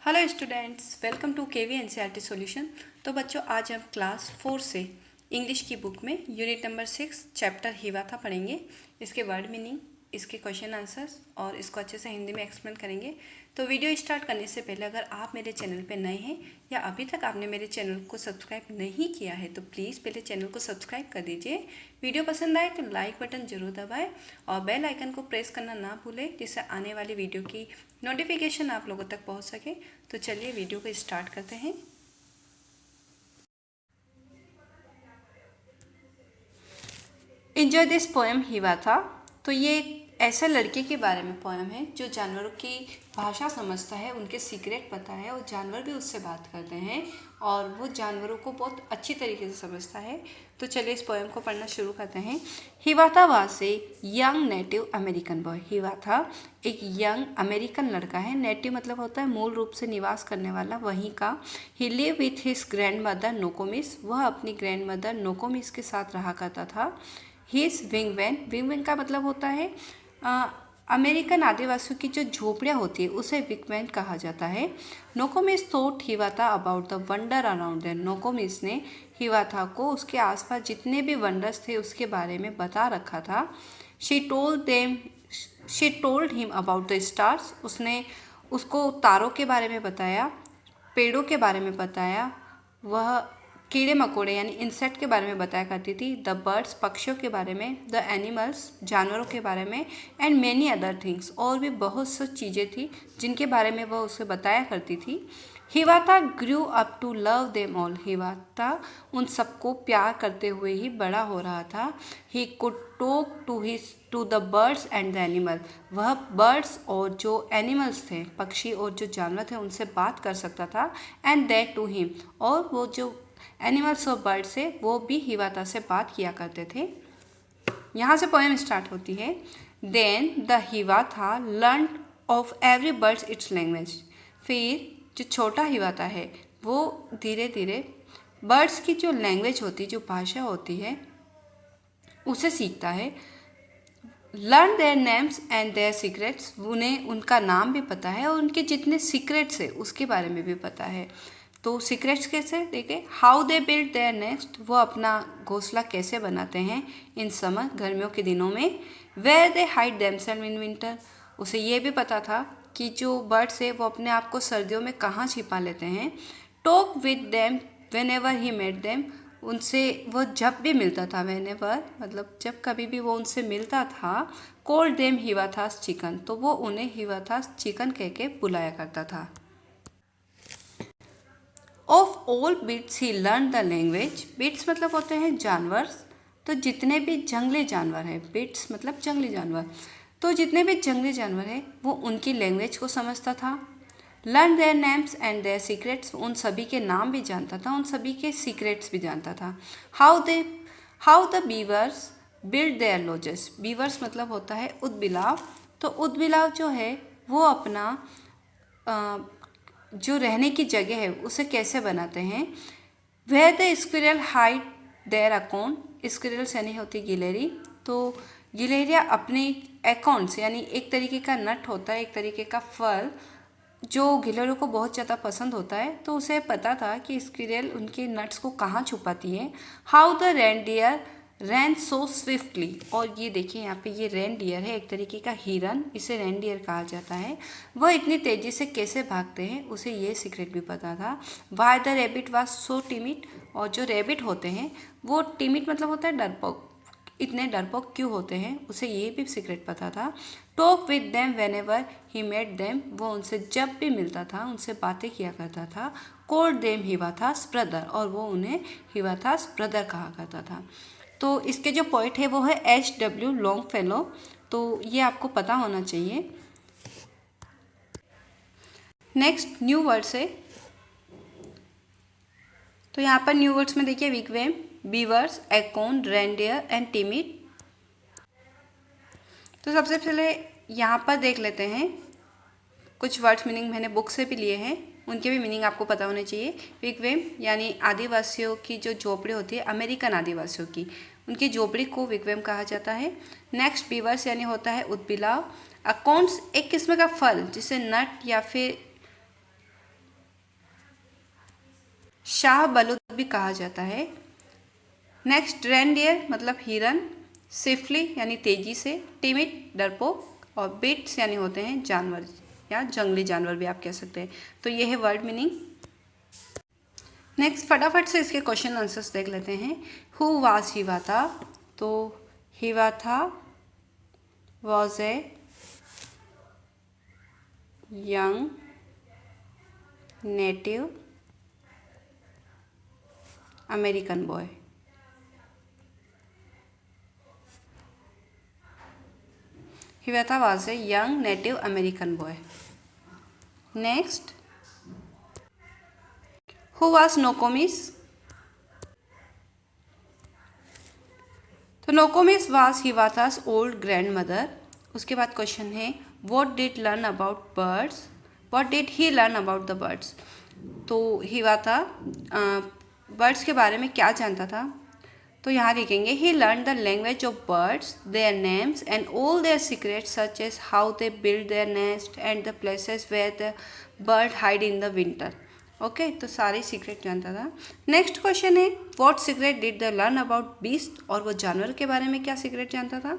Hello students, welcome to KV NCERT solution. तो बच्चों, आज हम क्लास 4 से इंग्लिश की बुक में यूनिट नंबर 6 चैप्टर हिवाता पढ़ेंगे। इसके वर्ड मीनिंग, इसके क्वेश्चन आंसर्स और इसको अच्छे से हिंदी में एक्सप्लेन करेंगे। तो वीडियो स्टार्ट करने से पहले अगर आप मेरे चैनल पे नए हैं या अभी तक आपने मेरे चैनल को सब्सक्राइब नहीं किया है तो प्लीज़ पहले चैनल को सब्सक्राइब कर दीजिए। वीडियो पसंद आए तो लाइक बटन ज़रूर दबाएं और बेल आइकन को प्रेस करना ना भूलें, जिससे आने वाली वीडियो की नोटिफिकेशन आप लोगों तक पहुंच सके। तो चलिए वीडियो को स्टार्ट करते हैं। Enjoy this poem Hiawatha. तो ये एक ऐसे लड़के के बारे में पोएम है जो जानवरों की भाषा समझता है, उनके सीक्रेट पता है और जानवर भी उससे बात करते हैं और वो जानवरों को बहुत अच्छी तरीके से समझता है। तो चलिए इस पोएम को पढ़ना शुरू करते हैं। Hiawatha was a young native American boy. Hiawatha एक यंग अमेरिकन लड़का है। नेटिव मतलब होता है मूल रूप से निवास करने वाला, वहीं का। He live with his grandmother Nokomis. वह अपनी ग्रैंड मदर नोकोमिस के साथ रहा करता था। हिज विंगवैन, विंगवैन का मतलब होता है अमेरिकन आदिवासियों की जो झोपड़ियाँ होती है उसे विंगवैन कहा जाता है। Nokomis thought Hiawatha about the wonder around them. Nokomis ने हिवाता को उसके आसपास जितने भी वंडर्स थे उसके बारे में बता रखा था। She told him about the stars. उसने उसको तारों के बारे में बताया, पेड़ों के बारे में बताया। वह कीड़े मकोड़े यानी इंसेक्ट के बारे में बताया करती थी। द बर्ड्स, पक्षियों के बारे में। द एनिमल्स, जानवरों के बारे में। एंड मैनी अदर थिंग्स, और भी बहुत सी चीज़ें थी जिनके बारे में वह उसे बताया करती थी। Hiawatha grew up to love them all. हिवाता उन सबको प्यार करते हुए ही बड़ा हो रहा था। He could talk to the birds and the animal. वह बर्ड्स और जो एनिमल्स थे, पक्षी और जो जानवर थे, उनसे बात कर सकता था। एंड दैट टू हिम, और वो जो एनिमल्स और बर्ड्स है वो भी हिवाता से बात किया करते थे। यहाँ से पोएम स्टार्ट होती है। Then the Hiawatha learn of every birds its language. फिर जो छोटा हिवाता है वो धीरे धीरे बर्ड्स की जो लैंग्वेज होती है, जो भाषा होती है, उसे सीखता है। Learn their names and their secrets. उन्हें उनका नाम भी पता है और उनके जितने सीक्रेट्स है उसके बारे में भी पता है। तो सीक्रेट्स कैसे देखें। How they build their nest. वो अपना घोंसला कैसे बनाते हैं इन समर, गर्मियों के दिनों में। Where they hide themselves in winter. उसे ये भी पता था कि जो बर्ड्स है वो अपने आप को सर्दियों में कहाँ छिपा लेते हैं। Talk with them whenever he met them. उनसे वो जब भी मिलता था, वेनेवर मतलब जब कभी भी वो उनसे मिलता था। कॉल्ड देम हिवाथास चिकन, तो वो उन्हें हिवाथास चिकन कह के बुलाया करता था। Of all bits he learn the language. Bits मतलब होते हैं जानवर। तो जितने भी जंगली जानवर हैं, बिट्स मतलब जंगली जानवर, तो जितने भी जंगली जानवर हैं वो उनकी लैंग्वेज को समझता था। Learn their names and their secrets. उन सभी के नाम भी जानता था, उन सभी के सीक्रेट्स भी जानता था। How the beavers build their lodges. Beavers मतलब होता है उदबिलाव। तो उदबिलाव जो है वो अपना जो रहने की जगह है उसे कैसे बनाते हैं। Where the squirrel hide their account. Squirrels यानी होती गिलहरी। तो गिलहरियाँ अपने अकाउंट्स यानी एक तरीके का नट होता है, एक तरीके का फल जो गिलहरियों को बहुत ज़्यादा पसंद होता है, तो उसे पता था कि स्क्विरल उनके नट्स को कहाँ छुपाती है। How the reindeer ran so swiftly. और ये देखिए यहाँ पे ये रेनडियर है, एक तरीके का हिरन, इसे रेनडियर कहा जाता है। वह इतनी तेज़ी से कैसे भागते हैं उसे ये सीक्रेट भी पता था। Why the rebate was so timid. और जो रेबिट होते हैं वो टिमिड मतलब होता है डरपोक, इतने डरपोक क्यों होते हैं उसे ये भी सीक्रेट पता था। Talk with them whenever he met them. वो उनसे जब भी मिलता था उनसे बातें किया करता था। Called them Hiawatha's brother. और वो उन्हें हिवाथास ब्रदर कहा करता था। तो इसके जो पॉइंट है वो है H.W. लॉन्गफेलो। तो ये आपको पता होना चाहिए। नेक्स्ट न्यू वर्ड्स है। तो यहाँ पर न्यू वर्ड्स में देखिए wigwam, beavers, acorn, reindeer and timid. तो सबसे पहले यहाँ पर देख लेते हैं कुछ वर्ड्स मीनिंग मैंने बुक से भी लिए हैं, उनके भी मीनिंग आपको पता होने चाहिए। विगवेम यानी आदिवासियों की जो झोपड़ी होती है, अमेरिकन आदिवासियों की, उनकी झोपड़ी को विगवेम कहा जाता है। नेक्स्ट बीवर्स यानी होता है उदबिलाव। अकाउंट्स एक किस्म का फल जिसे नट या फिर शाह बलूत भी कहा जाता है। नेक्स्ट रेनडियर मतलब हिरन, स्विफ्टली यानी तेजी से, टिमिड डरपोक, और बिट्स यानी होते हैं जानवर या जंगली जानवर भी आप कह सकते हैं। तो ये है वर्ड मीनिंग। नेक्स्ट फटाफट से इसके क्वेश्चन आंसर्स देख लेते हैं। Who was Hiawatha? तो Hiawatha was a young native American boy. Hiwata was a young Native American boy. Next, who was Nokomis? तो Nokomis was Hiwata's old grandmother. उसके बाद क्वेश्चन है what did learn about birds? What did he learn about the birds? तो हिवाता birds के बारे में क्या जानता था? तो यहाँ लिखेंगे he learn the language of birds, their names and all their secrets such as how they build their nest and the places where the bird hide in the winter. Okay, तो सारे सीक्रेट जानता था। Next question है what secret did the learn about beast? और वो जानवर के बारे में क्या सीक्रेट जानता था?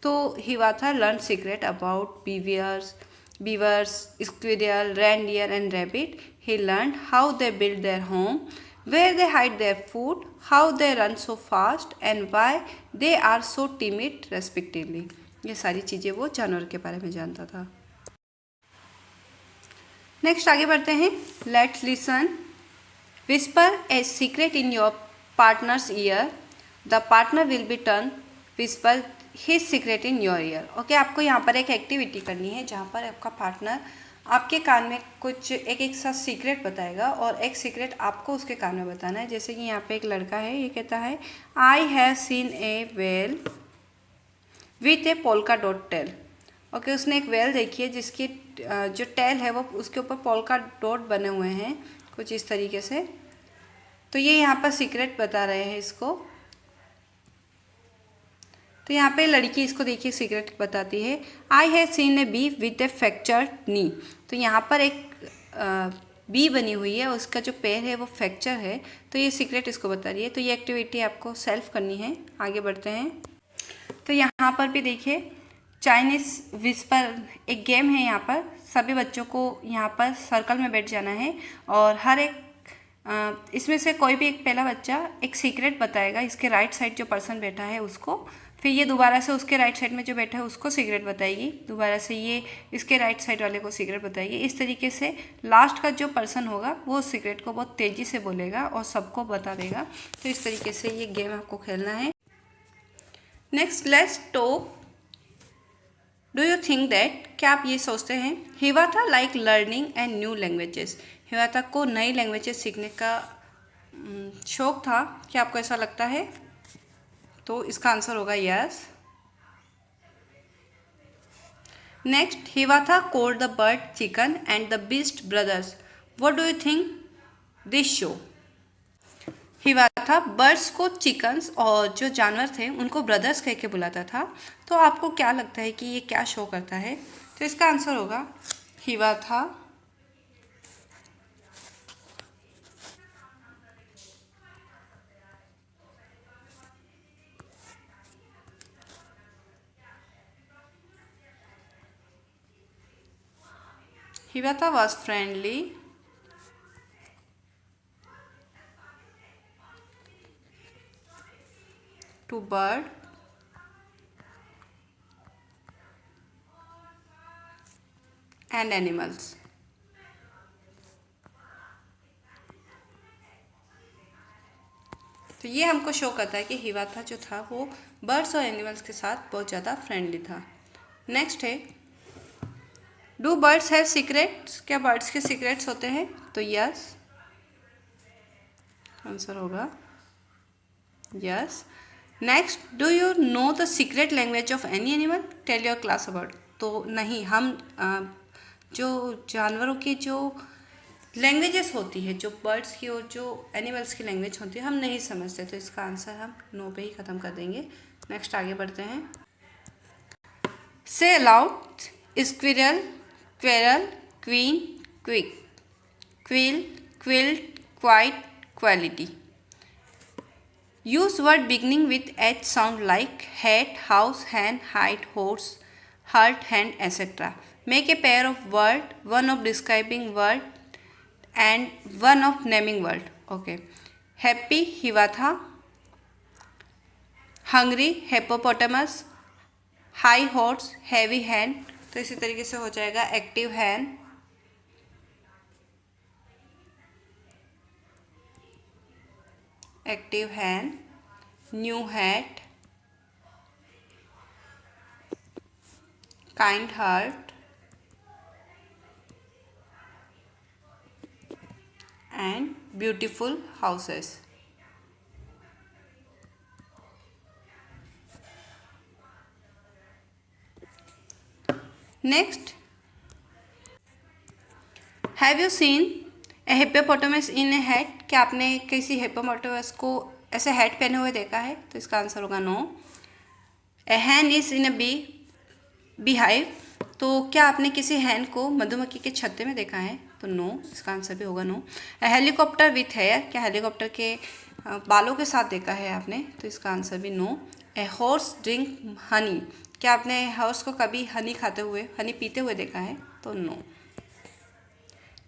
तो Hiawatha learn secret about beavers, squirrel, reindeer and rabbit. He learn how they build their home, where they hide their food, how they run so fast and why they are so timid respectively। ये सारी चीज़ें वो जानवर के बारे में जानता था। नेक्स्ट आगे बढ़ते हैं। Let's listen. Whisper a secret in your partners year, the partner will be turn whisper his secret in your year. Okay, आपको यहाँ पर एक एक्टिविटी करनी है जहाँ पर आपका पार्टनर आपके कान में कुछ एक साथ सीक्रेट बताएगा और एक सीक्रेट आपको उसके कान में बताना है। जैसे कि यहाँ पे एक लड़का है, ये कहता है I have seen a whale with a polka dot tail. Okay, उसने एक वेल देखी है जिसकी जो टेल है वो उसके ऊपर पोल्का डॉट बने हुए हैं कुछ इस तरीके से। तो ये यहाँ पर सीक्रेट बता रहे हैं इसको। तो यहाँ पे लड़की इसको देखिए सीक्रेट बताती है I have seen a bee with a fractured knee. तो यहाँ पर एक बी बनी हुई है, उसका जो पैर है वो फ्रैक्चर है, तो ये सीक्रेट इसको बता रही है। तो ये एक्टिविटी आपको सेल्फ करनी है। आगे बढ़ते हैं। तो यहाँ पर भी देखिए चाइनीज़ विस्पर एक गेम है। यहाँ पर सभी बच्चों को यहाँ पर सर्कल में बैठ जाना है और हर एक इसमें से कोई भी एक पहला बच्चा एक सीक्रेट बताएगा इसके राइट साइड जो पर्सन बैठा है उसको, फिर ये दोबारा से उसके राइट साइड में जो बैठा है उसको सीक्रेट बताएगी, दोबारा से ये इसके राइट साइड वाले को सीक्रेट बताएगी। इस तरीके से लास्ट का जो पर्सन होगा वो सीक्रेट को बहुत तेज़ी से बोलेगा और सबको बता देगा। तो इस तरीके से ये गेम आपको खेलना है। Next let's talk. Do you think that? क्या आप ये सोचते हैं Hiawatha like learning and new languages? Hiawatha को नई लैंग्वेजेस सीखने का शौक था, क्या आपको ऐसा लगता है? तो इसका आंसर होगा yes. Next Hiawatha called the bird chicken and the beast brothers. What do you think this show? Hiawatha birds को चिकन्स और जो जानवर थे उनको ब्रदर्स कह के बुलाता था। तो आपको क्या लगता है कि ये क्या शो करता है? तो इसका आंसर होगा हिवाता Hiwata was friendly to bird and animals. तो ये हमको शो करता है कि हिवाता जो था वो बर्ड्स और एनिमल्स के साथ बहुत ज़्यादा फ्रेंडली था। नेक्स्ट है डू बर्ड्स हैव सीक्रेट्स? क्या बर्ड्स के सीक्रेट्स होते हैं? तो यस, आंसर होगा yes. Next do you know the secret language of any animal? Tell your class about. तो नहीं, हम जो जानवरों की जो लैंग्वेजेस होती है, जो बर्ड्स की और जो एनिमल्स की लैंग्वेज होती है, हम नहीं समझते। तो इसका आंसर हम नो पे ही ख़त्म कर देंगे। नेक्स्ट आगे बढ़ते हैं। से allowed squirrel, quarrel, queen, quick, quill, quilt, quite, quality. Use word beginning with H sound like hat, house, hen, height, horse, heart, hand, etc. Make a pair of word, one of describing word and one of naming word. Okay. Happy, hiwatha. Hungry, hippopotamus. High horse, heavy hand. तो इसी तरीके से हो जाएगा active hand, active hand, new hat, kind heart and beautiful houses. Next, have you seen A hippopotamus in A hat? क्या आपने किसी hippopotamus को ऐसे हैट पहने हुए देखा है? तो इसका आंसर होगा no. A hen is in a bee hive. तो क्या आपने किसी हैन को मधुमक्खी के छत्ते में देखा है? तो नो, इसका आंसर भी होगा no. A helicopter with hair. क्या हेलीकॉप्टर के बालों के साथ देखा है आपने? तो इसका आंसर भी no. A horse drink Honey. क्या आपने हॉर्स को कभी हनी खाते हुए, हनी पीते हुए देखा है? तो no.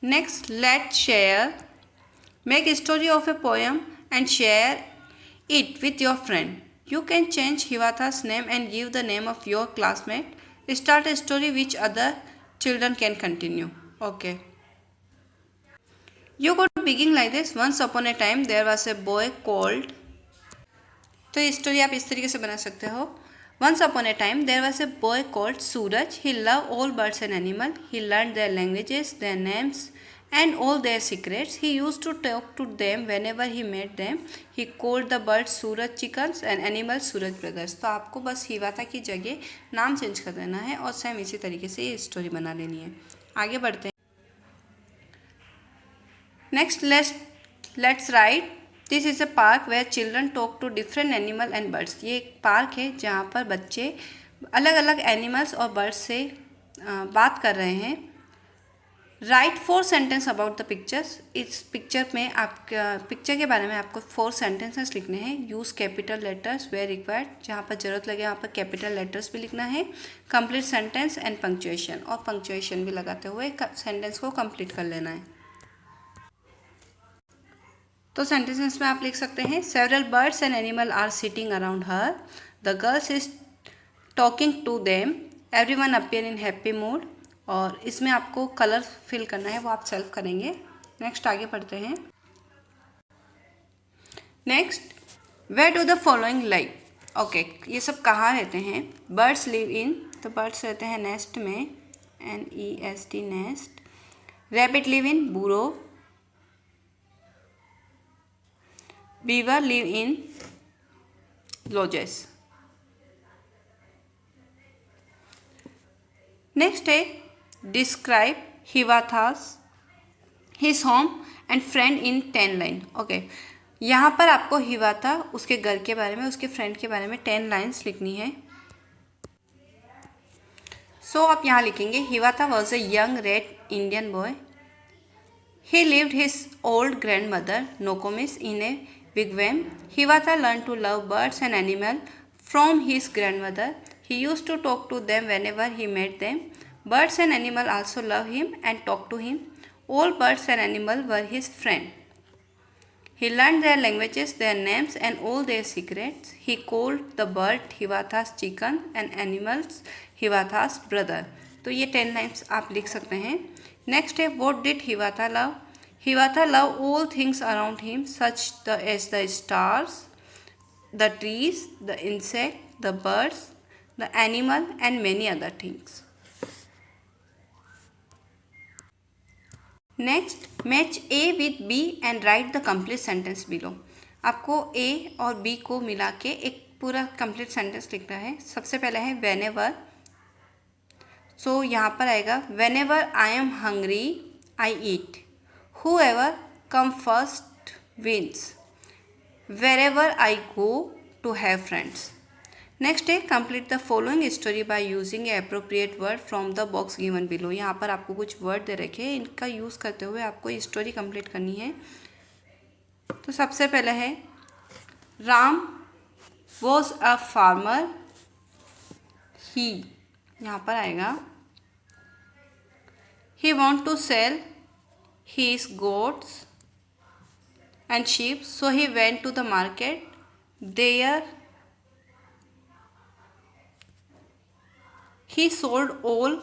Next, let's share. Make story of a poem and share it with your friend. You can change Hivatha's name and give the name of your classmate. Start a story which other children can continue. Okay. You could begin like this. Once upon a time there was a boy called. तो ये story आप इस तरीके से बना सकते हो. Once upon a time there was a boy called Suraj. He loved all birds and animals. He learned their languages, their names, and all their secrets. He used to talk to them whenever he met them. He called the birds Suraj chickens and animals Suraj brothers. तो आपको बस हिवाता की जगह नाम change कर देना है और सेम इसी तरीके से ये स्टोरी बना लेनी है. आगे बढ़ते हैं. Next, let's write. This is a park where children talk to different animal and birds. ये एक पार्क है जहाँ पर बच्चे अलग अलग एनिमल्स और बर्ड्स से बात कर रहे हैं. Write 4 sentence about the pictures. इस पिक्चर में पिक्चर के बारे में आपको 4 सेंटेंसेस लिखने हैं. Use capital letters where required. जहाँ पर ज़रूरत लगे वहाँ पर कैपिटल लेटर्स भी लिखना है. कंप्लीट सेंटेंस एंड पंक्चुएशन, और पंक्चुएशन भी लगाते हुए सेंटेंस को कंप्लीट कर लेना है. तो सेंटेंसेस में आप लिख सकते हैं. Several birds and animal are sitting around her. The girls is talking to them. Everyone appear in happy mood. और इसमें आपको कलर फिल करना है, वो आप सेल्फ करेंगे. नेक्स्ट, आगे पढ़ते हैं. Next, where do the following live. Okay, ये सब कहाँ रहते हैं? Birds live in. तो बर्ड्स रहते हैं नेस्ट में, NEST nest. Rabbit live in burrow. Beaver live in lodges. Next है describe his home and friend in 10 line. Okay, यहाँ पर आपको हिवाता, उसके घर के बारे में, उसके फ्रेंड के बारे में 10 लाइन्स लिखनी है. सो आप यहाँ लिखेंगे. Hiawatha was a young red Indian boy. He lived his old grandmother Nokomis in a wigwam. Hiwatha learned to love birds and animals from his grandmother. He used to talk to them whenever he met them. Birds and animals also loved him and talked to him. All birds and animals were his friend. He learned their languages, their names, and all their secrets. He called the bird Hiwatha's chicken and animals Hiwatha's brother. तो ये 10 lines आप लिख सकते हैं. Next है what did Hiwatha love. Hiwatha loved all things around him, such as the stars, the trees, the insect, the birds, the animal, and many other things. Next, match A with B and write the complete sentence below. आपको A और B को मिला के एक पूरा complete sentence लिखना है. सबसे पहले है whenever. सो यहाँ पर आएगा whenever I am hungry, I eat. Whoever come first wins. Wherever I go to have friends. Next है complete the following story by using a appropriate word from the box given below. यहाँ पर आपको कुछ word दे रखे हैं, इनका use करते हुए आपको स्टोरी कंप्लीट करनी है. तो सबसे पहले है राम वॉज अ फार्मर, ही यहाँ पर आएगा he want to sell his goats and sheep, so he went to the market. There he sold all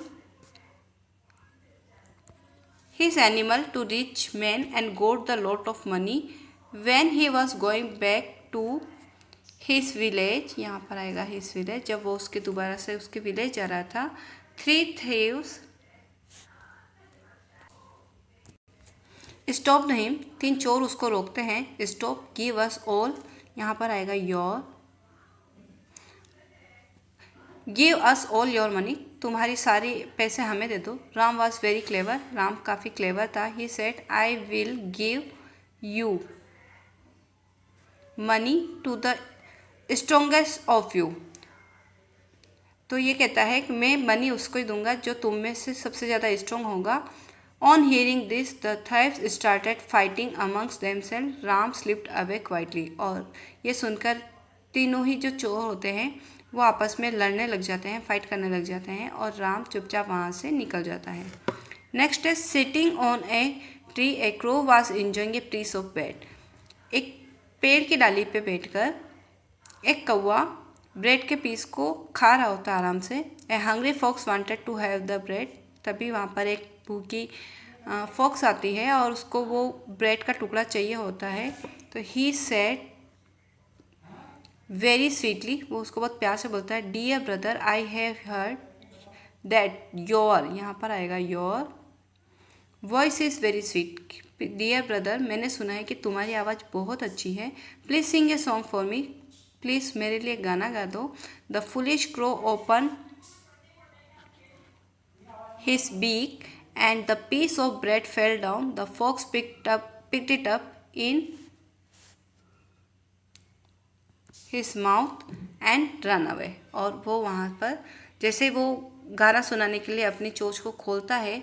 his animal to rich men and got the lot of money. When he was going back to his village, यहाँ पर आएगा his village, जब वो उसके दोबारा से उसके village जा रहा था, 3 thieves स्टॉप नहीं, 3 चोर उसको रोकते हैं। स्टॉप, गिव अस ऑल, यहाँ पर आएगा your, give us all your money, तुम्हारी सारी पैसे हमें दे दो। Ram was very clever, Ram काफ़ी क्लेवर था। He said I will give you money to the strongest of you, तो ये कहता है कि मैं मनी उसको ही दूंगा जो तुम में से सबसे ज़्यादा स्ट्रॉन्ग होगा। On hearing this, the thieves started fighting amongst themselves. Ram slipped away quietly. और ये सुनकर तीनों ही जो चोर होते हैं वो आपस में लड़ने लग जाते हैं, फाइट करने लग जाते हैं और राम चुपचाप वहाँ से निकल जाता है। नेक्स्ट है sitting on a tree a crow was enjoying a piece of bread. एक पेड़ की डाली पे बैठकर एक कौवा ब्रेड के पीस को खा रहा होता आराम से। A hungry fox wanted to have the bread, तभी वहाँ पर एक भूखी फॉक्स आती है और उसको वो ब्रेड का टुकड़ा चाहिए होता है। तो ही सेड वेरी स्वीटली, वो उसको बहुत प्यार से बोलता है, dear brother I have heard that your, यहाँ पर आएगा your voice is very sweet. Dear brother, मैंने सुना है कि तुम्हारी आवाज़ बहुत अच्छी है। Please sing a song for me, please मेरे लिए गाना गा दो। The foolish crow open his beak and the piece of bread fell down. The fox picked it up in his mouth and ran away. और वो वहाँ पर जैसे वो गाना सुनाने के लिए अपनी चोंच को खोलता है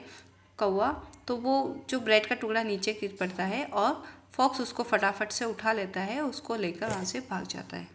कौवा, तो वो जो ब्रेड का टुकड़ा नीचे गिर पड़ता है और फॉक्स उसको फटाफट से उठा लेता है, उसको लेकर वहाँ से भाग जाता है।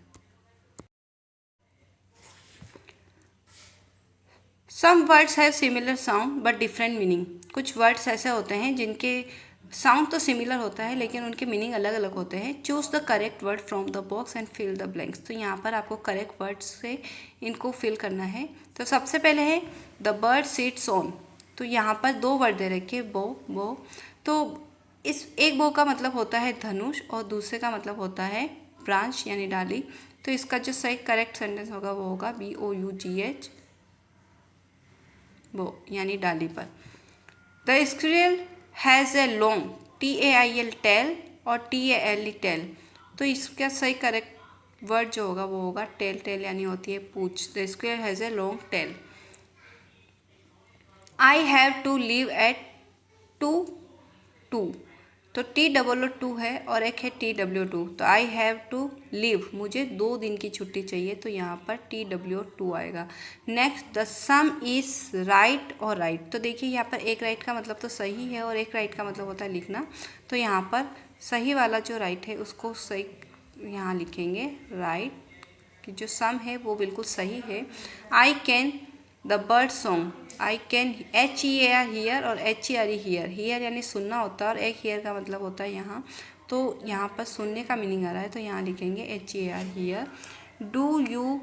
Some words have similar sound but different meaning. कुछ वर्ड्स ऐसे होते हैं जिनके साउंड तो सिमिलर होता है लेकिन उनके मीनिंग अलग अलग होते हैं। Choose the correct word from the box and fill the blanks. तो यहाँ पर आपको करेक्ट वर्ड्स से इनको फिल करना है। तो सबसे पहले है द बर्ड सिट्स ऑन, तो यहाँ पर 2 वर्ड दे रखे, बो। तो इस एक बो का मतलब होता है धनुष और दूसरे का मतलब होता है ब्रांच यानी डाली। तो इसका जो सही करेक्ट सेंटेंस होगा वो होगा BOUGH, वो यानी डाली पर। The squirrel has a long TAIL tail और TALE टेल, तो इसका सही करेक्ट वर्ड जो होगा वो होगा टेल यानी होती है पूंछ। The squirrel has a long tail. I have to leave at 2, तो TOO है और एक है TW2, तो आई हैव टू लीव, मुझे 2 दिन की छुट्टी चाहिए, तो यहाँ पर TW2 आएगा। Next the some is right और राइट, तो देखिए यहाँ पर एक राइट का मतलब तो सही है और एक राइट का मतलब होता है लिखना, तो यहाँ पर सही वाला जो राइट है उसको सही यहाँ लिखेंगे राइट, कि जो सम है वो बिल्कुल सही है। I can the bird song, I can HEAR here और HERE हियर, हियर यानी सुनना होता है और एक हियर का मतलब होता है यहाँ, तो यहाँ पर सुनने का मीनिंग आ रहा है तो यहाँ लिखेंगे HEAR here. Do you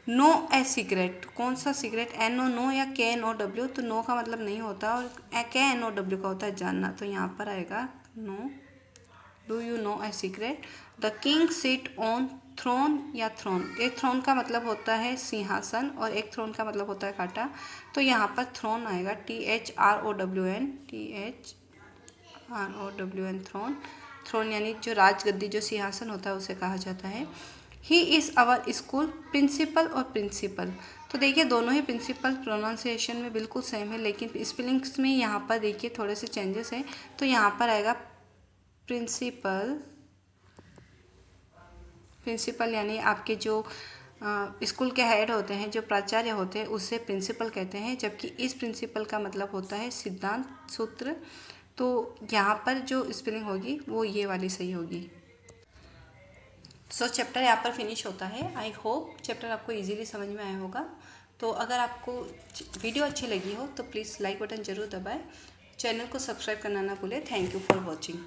know a secret, कौन सा सीक्रेट, NO या KNOW, तो नो का मतलब नहीं होता और KNOW का होता है जानना, तो यहाँ पर आएगा no. Do you know a secret. The king sit on throne या थ्रोन, एक थ्रोन का मतलब होता है सिंहासन और एक थ्रोन का मतलब होता है कांटा, तो यहाँ पर थ्रोन आएगा THROWN, थ्रोन। थ्रोन यानी जो राजगद्दी जो सिंहासन होता है उसे कहा जाता है। He is our school principal और प्रिंसिपल, तो देखिए दोनों ही प्रिंसिपल प्रोनाउंसिएशन में बिल्कुल सेम है, लेकिन स्पेलिंग्स में यहाँ पर देखिए थोड़े से चेंजेस हैं, तो यहाँ पर आएगा प्रिंसिपल यानी आपके जो स्कूल के हेड होते हैं, जो प्राचार्य होते हैं, उसे प्रिंसिपल कहते हैं, जबकि इस प्रिंसिपल का मतलब होता है सिद्धांत सूत्र। तो यहाँ पर जो स्पेलिंग होगी वो ये वाली सही होगी। सो चैप्टर यहाँ पर फिनिश होता है। आई होप चैप्टर आपको इजीली समझ में आया होगा। तो अगर आपको वीडियो अच्छी लगी हो तो प्लीज़ लाइक बटन ज़रूर दबाएं, चैनल को सब्सक्राइब करना ना भूलें। Thank you for watching.